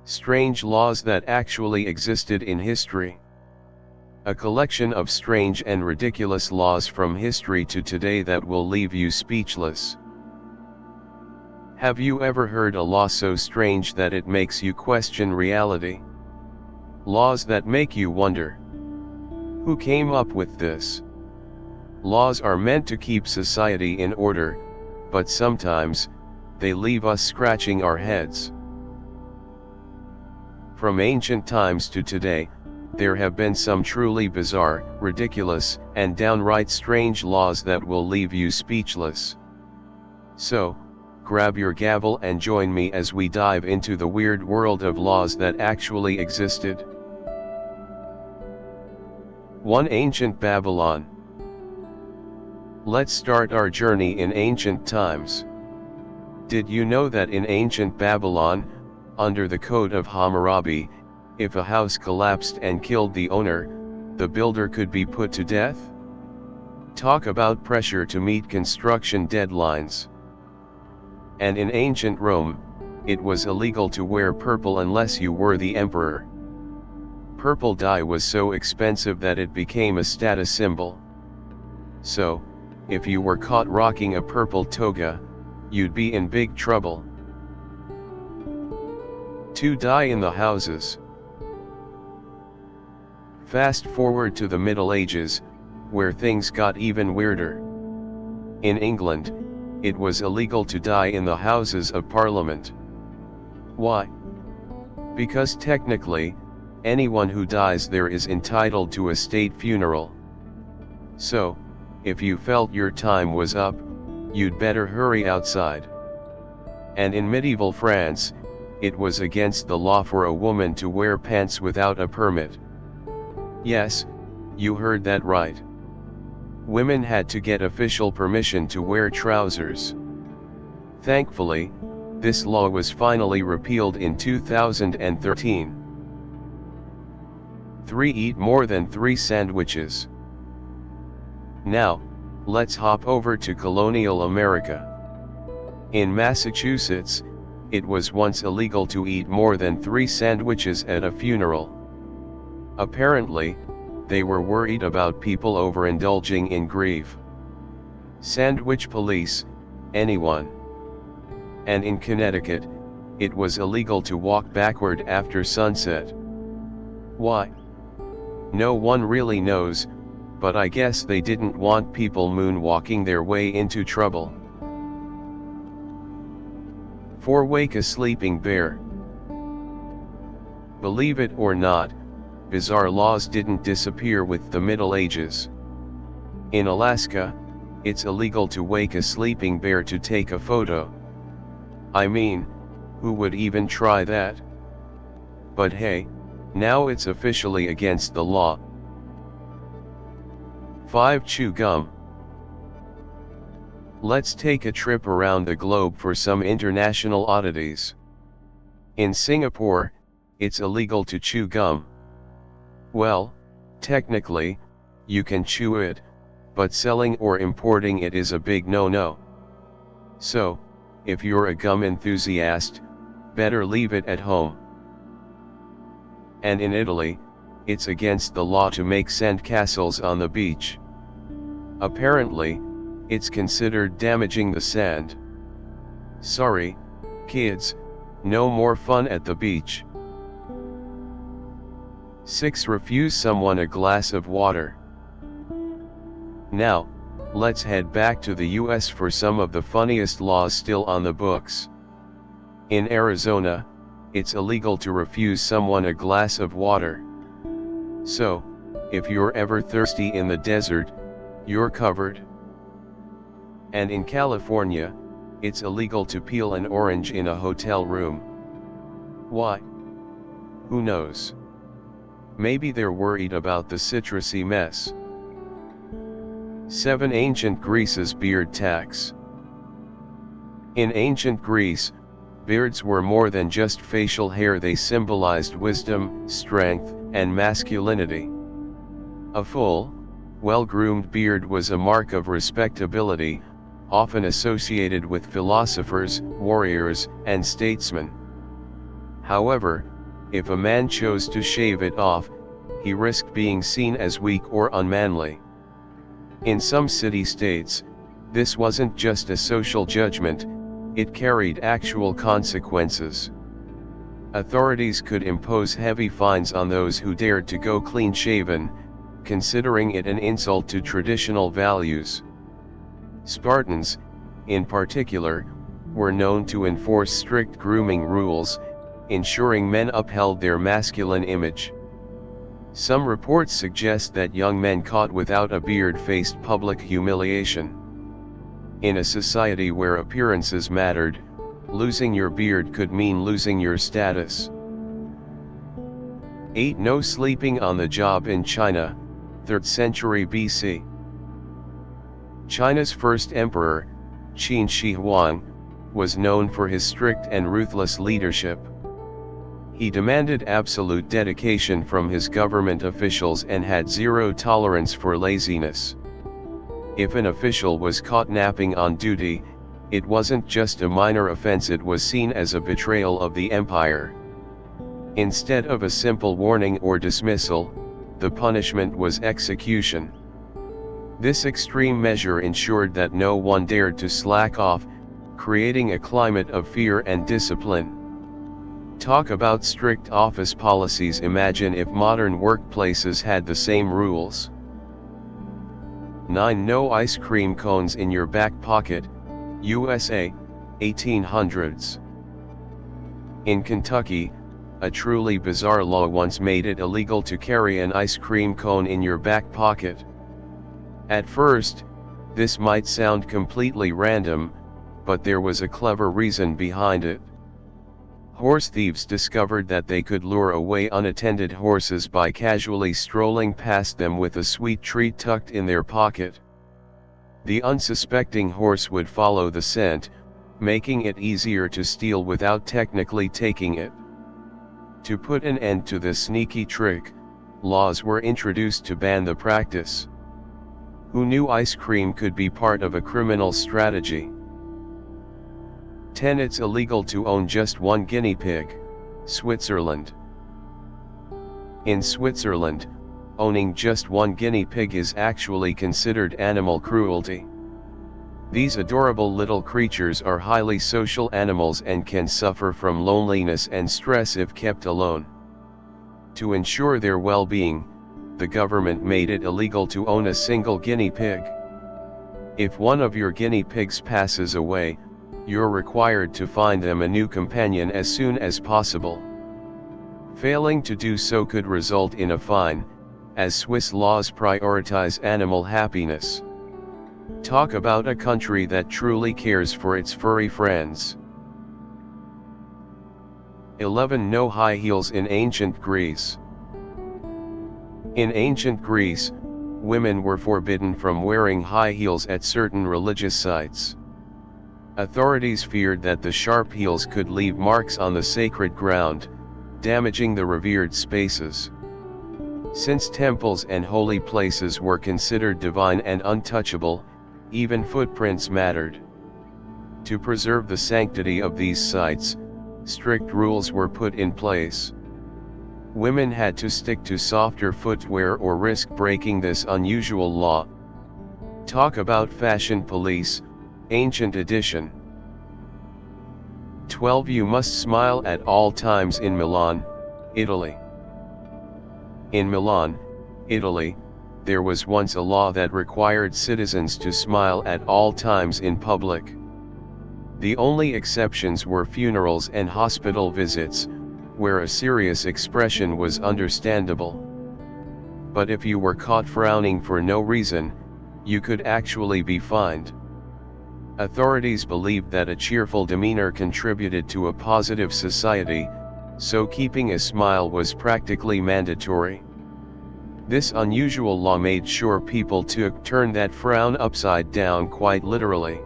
Strange laws that actually existed in history. A collection of strange and ridiculous laws from history to today that will leave you speechless. Have you ever heard a law so strange that it makes you question reality? Laws that make you wonder, who came up with this? Laws are meant to keep society in order, but sometimes, they leave us scratching our heads. From ancient times to today, there have been some truly bizarre, ridiculous, and downright strange laws that will leave you speechless. So, grab your gavel and join me as we dive into the weird world of laws that actually existed. 1. Ancient Babylon. Let's start our journey in ancient times. Did you know that in ancient Babylon, under the Code of Hammurabi, if a house collapsed and killed the owner, the builder could be put to death? Talk about pressure to meet construction deadlines. And in ancient Rome, it was illegal to wear purple unless you were the emperor. Purple dye was so expensive that it became a status symbol. So, if you were caught rocking a purple toga, you'd be in big trouble. 2. Dye in the houses. Fast forward to the Middle Ages, where things got even weirder. In England, it was illegal to dye in the Houses of Parliament. Why? Because technically, anyone who dies there is entitled to a state funeral. So, if you felt your time was up, you'd better hurry outside. And in medieval France, it was against the law for a woman to wear pants without a permit. Yes, you heard that right. Women had to get official permission to wear trousers. Thankfully, this law was finally repealed in 2013. 3. Eat more than 3 sandwiches. Now, let's hop over to colonial America. In Massachusetts, it was once illegal to eat more than 3 sandwiches at a funeral. Apparently, they were worried about people overindulging in grief. Sandwich police, anyone? And in Connecticut, it was illegal to walk backward after sunset. Why? No one really knows, but I guess they didn't want people moonwalking their way into trouble. 4. Wake a sleeping bear. Believe it or not, bizarre laws didn't disappear with the Middle Ages. In Alaska, it's illegal to wake a sleeping bear to take a photo. I mean, who would even try that? But hey, now it's officially against the law. 5. Chew gum. Let's take a trip around the globe for some international oddities. In Singapore, it's illegal to chew gum. Well, technically, you can chew it, but selling or importing it is a big no-no. So, if you're a gum enthusiast, better leave it at home. And in Italy, it's against the law to make sandcastles on the beach. Apparently, it's considered damaging the sand. Sorry, kids, no more fun at the beach. 6. Refuse someone a glass of water. Now, let's head back to the US for some of the funniest laws still on the books. In Arizona, it's illegal to refuse someone a glass of water. So, if you're ever thirsty in the desert, you're covered. And in California, it's illegal to peel an orange in a hotel room. Why? Who knows? Maybe they're worried about the citrusy mess. 7. Ancient Greece's beard tax. In ancient Greece, beards were more than just facial hair. They symbolized wisdom, strength, and masculinity. A full, well-groomed beard was a mark of respectability, often associated with philosophers, warriors, and statesmen. However, If a man chose to shave it off, he risked being seen as weak or unmanly. In some city-states, this wasn't just a social judgment, it carried actual consequences. Authorities could impose heavy fines on those who dared to go clean-shaven, considering it an insult to traditional values. Spartans, in particular, were known to enforce strict grooming rules, ensuring men upheld their masculine image. Some reports suggest that young men caught without a beard faced public humiliation. In a society where appearances mattered, losing your beard could mean losing your status. 8. No sleeping on the job in China, 3rd century BC. China's first emperor, Qin Shi Huang, was known for his strict and ruthless leadership. He demanded absolute dedication from his government officials and had zero tolerance for laziness. If an official was caught napping on duty, it wasn't just a minor offense, it was seen as a betrayal of the empire. Instead of a simple warning or dismissal, the punishment was execution. This extreme measure ensured that no one dared to slack off, creating a climate of fear and discipline. Talk about strict office policies. Imagine if modern workplaces had the same rules. 9. No ice cream cones in your back pocket, USA, 1800s. In Kentucky, a truly bizarre law once made it illegal to carry an ice cream cone in your back pocket. At first, this might sound completely random, but there was a clever reason behind it. Horse thieves discovered that they could lure away unattended horses by casually strolling past them with a sweet treat tucked in their pocket. The unsuspecting horse would follow the scent, making it easier to steal without technically taking it. To put an end to this sneaky trick, laws were introduced to ban the practice. Who knew ice cream could be part of a criminal strategy? 10. It's illegal to own just one guinea pig, Switzerland. In Switzerland, owning just one guinea pig is actually considered animal cruelty. These adorable little creatures are highly social animals and can suffer from loneliness and stress if kept alone. To ensure their well-being, the government made it illegal to own a single guinea pig. If one of your guinea pigs passes away, you're required to find them a new companion as soon as possible. Failing to do so could result in a fine, as Swiss laws prioritize animal happiness. Talk about a country that truly cares for its furry friends. 11. No high heels in ancient Greece. In ancient Greece, women were forbidden from wearing high heels at certain religious sites. Authorities feared that the sharp heels could leave marks on the sacred ground, damaging the revered spaces. Since temples and holy places were considered divine and untouchable, even footprints mattered. To preserve the sanctity of these sites, strict rules were put in place. Women had to stick to softer footwear or risk breaking this unusual law. Talk about fashion police, ancient edition. 12. You must smile at all times in Milan, Italy. In Milan, Italy, there was once a law that required citizens to smile at all times in public. The only exceptions were funerals and hospital visits, where a serious expression was understandable. But if you were caught frowning for no reason, you could actually be fined. Authorities believed that a cheerful demeanor contributed to a positive society, so keeping a smile was practically mandatory. This unusual law made sure people turned that frown upside down quite literally.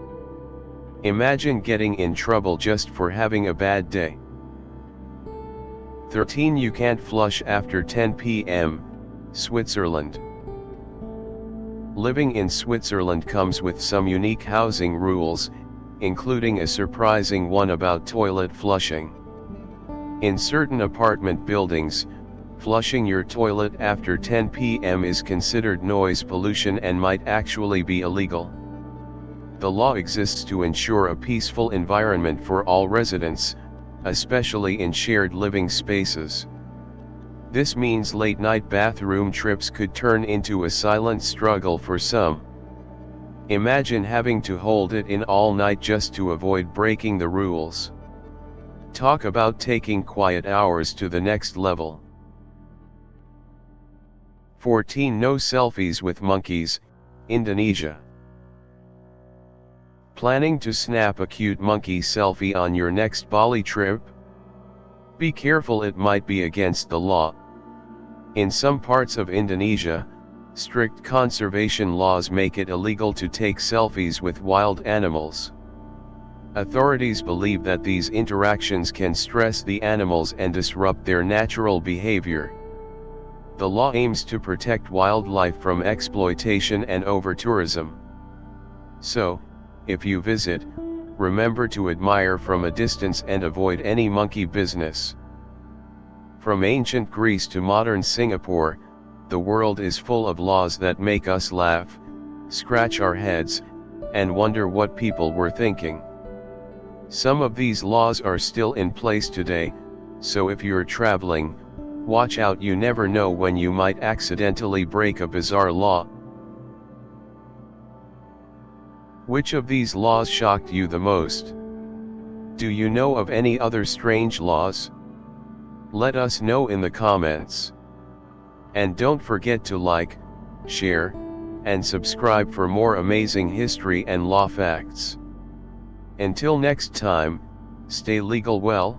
Imagine getting in trouble just for having a bad day. 13. You can't flush after 10 p.m., Switzerland. Living in Switzerland comes with some unique housing rules, including a surprising one about toilet flushing. In certain apartment buildings, flushing your toilet after 10 p.m. is considered noise pollution and might actually be illegal. The law exists to ensure a peaceful environment for all residents, especially in shared living spaces. This means late-night bathroom trips could turn into a silent struggle for some. Imagine having to hold it in all night just to avoid breaking the rules. Talk about taking quiet hours to the next level. 14 No selfies with monkeys, Indonesia. Planning to snap a cute monkey selfie on your next Bali trip? Be careful, it might be against the law. In some parts of Indonesia, strict conservation laws make it illegal to take selfies with wild animals. Authorities believe that these interactions can stress the animals and disrupt their natural behavior. The law aims to protect wildlife from exploitation and over-tourism. So, if you visit, remember to admire from a distance and avoid any monkey business. From ancient Greece to modern Singapore, the world is full of laws that make us laugh, scratch our heads, and wonder what people were thinking. Some of these laws are still in place today, so if you're traveling, watch out, you never know when you might accidentally break a bizarre law. Which of these laws shocked you the most? Do you know of any other strange laws? Let us know in the comments. And don't forget to like, share, and subscribe for more amazing history and law facts. Until next time, stay legal well.